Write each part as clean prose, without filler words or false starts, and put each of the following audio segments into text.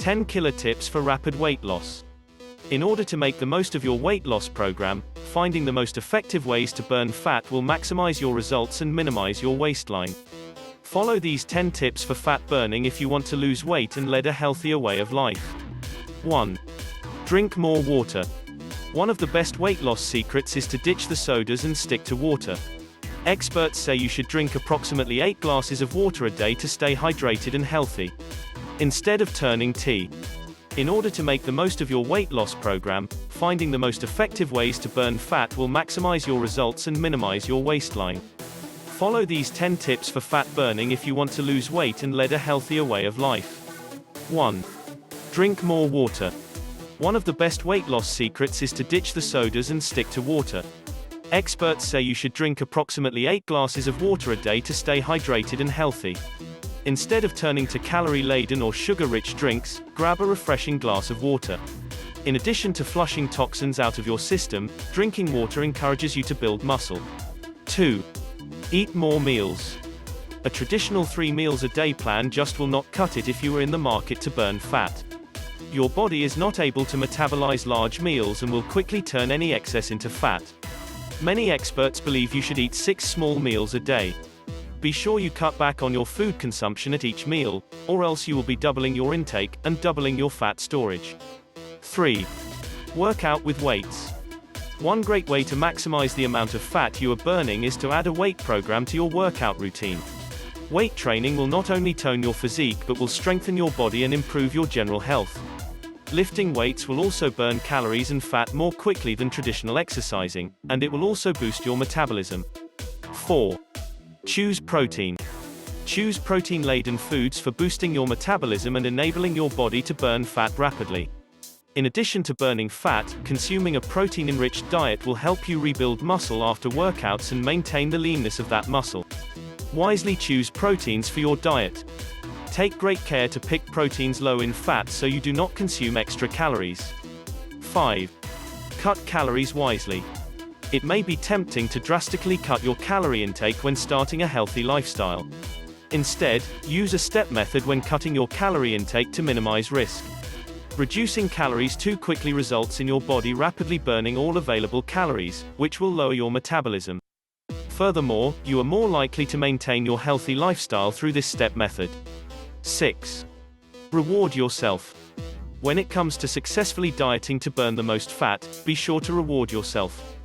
10 Killer Tips for Rapid Weight Loss. In order to make the most of your weight loss program, finding the most effective ways to burn fat will maximize your results and minimize your waistline. Follow these 10 tips for fat burning if you want to lose weight and lead a healthier way of life. 1. Drink more water. One of the best weight loss secrets is to ditch the sodas and stick to water. Experts say you should drink approximately 8 glasses of water a day to stay hydrated and healthy, instead of turning tea. In order to make the most of your weight loss program, finding the most effective ways to burn fat will maximize your results and minimize your waistline. Follow these 10 tips for fat burning if you want to lose weight and lead a healthier way of life. 1. Drink more water. One of the best weight loss secrets is to ditch the sodas and stick to water. Experts say you should drink approximately 8 glasses of water a day to stay hydrated and healthy. Instead of turning to calorie-laden or sugar-rich drinks, grab a refreshing glass of water. In addition to flushing toxins out of your system, drinking water encourages you to build muscle. 2. Eat more meals. A traditional 3 meals a day plan just will not cut it if you are in the market to burn fat. Your body is not able to metabolize large meals and will quickly turn any excess into fat. Many experts believe you should eat 6 small meals a day. Be sure you cut back on your food consumption at each meal, or else you will be doubling your intake and doubling your fat storage. 3. Work out with weights. One great way to maximize the amount of fat you are burning is to add a weight program to your workout routine. Weight training will not only tone your physique but will strengthen your body and improve your general health. Lifting weights will also burn calories and fat more quickly than traditional exercising, and it will also boost your metabolism. 4. Choose protein. Choose protein-laden foods for boosting your metabolism and enabling your body to burn fat rapidly. In addition to burning fat, consuming a protein-enriched diet will help you rebuild muscle after workouts and maintain the leanness of that muscle. Wisely choose proteins for your diet. Take great care to pick proteins low in fat so you do not consume extra calories. 5. Cut calories wisely. It may be tempting to drastically cut your calorie intake when starting a healthy lifestyle. Instead, use a step method when cutting your calorie intake to minimize risk. Reducing calories too quickly results in your body rapidly burning all available calories, which will lower your metabolism. Furthermore, you are more likely to maintain your healthy lifestyle through this step method. 6. Reward yourself. When it comes to successfully dieting to burn the most fat, be sure to reward yourself.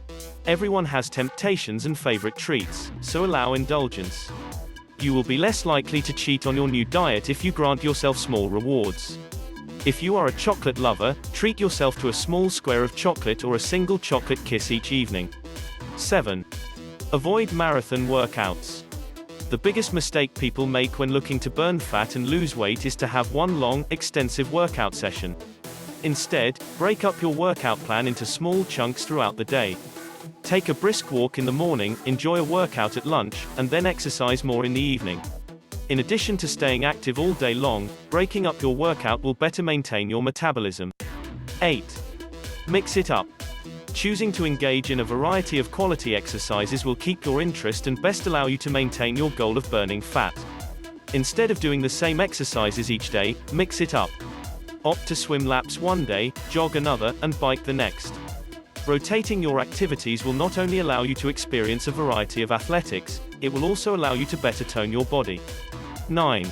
Everyone has temptations and favorite treats, so allow indulgence. You will be less likely to cheat on your new diet if you grant yourself small rewards. If you are a chocolate lover, treat yourself to a small square of chocolate or a single chocolate kiss each evening. 7. Avoid marathon workouts. The biggest mistake people make when looking to burn fat and lose weight is to have one long, extensive workout session. Instead, break up your workout plan into small chunks throughout the day. Take a brisk walk in the morning, enjoy a workout at lunch, and then exercise more in the evening. In addition to staying active all day long, breaking up your workout will better maintain your metabolism. 8. Mix it up. Choosing to engage in a variety of quality exercises will keep your interest and best allow you to maintain your goal of burning fat. Instead of doing the same exercises each day, mix it up. Opt to swim laps one day, jog another, and bike the next. Rotating your activities will not only allow you to experience a variety of athletics, it will also allow you to better tone your body. 9.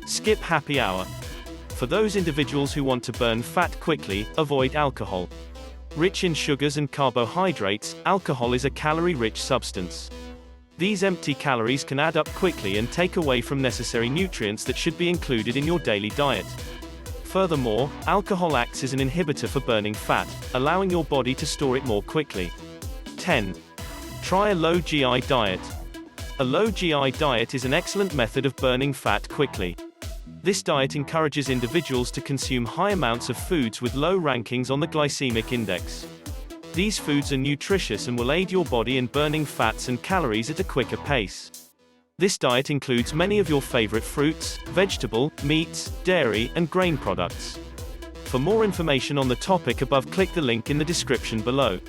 Skip happy hour. For those individuals who want to burn fat quickly, avoid alcohol. Rich in sugars and carbohydrates, alcohol is a calorie-rich substance. These empty calories can add up quickly and take away from necessary nutrients that should be included in your daily diet. Furthermore, alcohol acts as an inhibitor for burning fat, allowing your body to store it more quickly. 10. Try a low GI diet. A low GI diet is an excellent method of burning fat quickly. This diet encourages individuals to consume high amounts of foods with low rankings on the glycemic index. These foods are nutritious and will aid your body in burning fats and calories at a quicker pace. This diet includes many of your favorite fruits, vegetable, meats, dairy, and grain products. For more information on the topic above, click the link in the description below.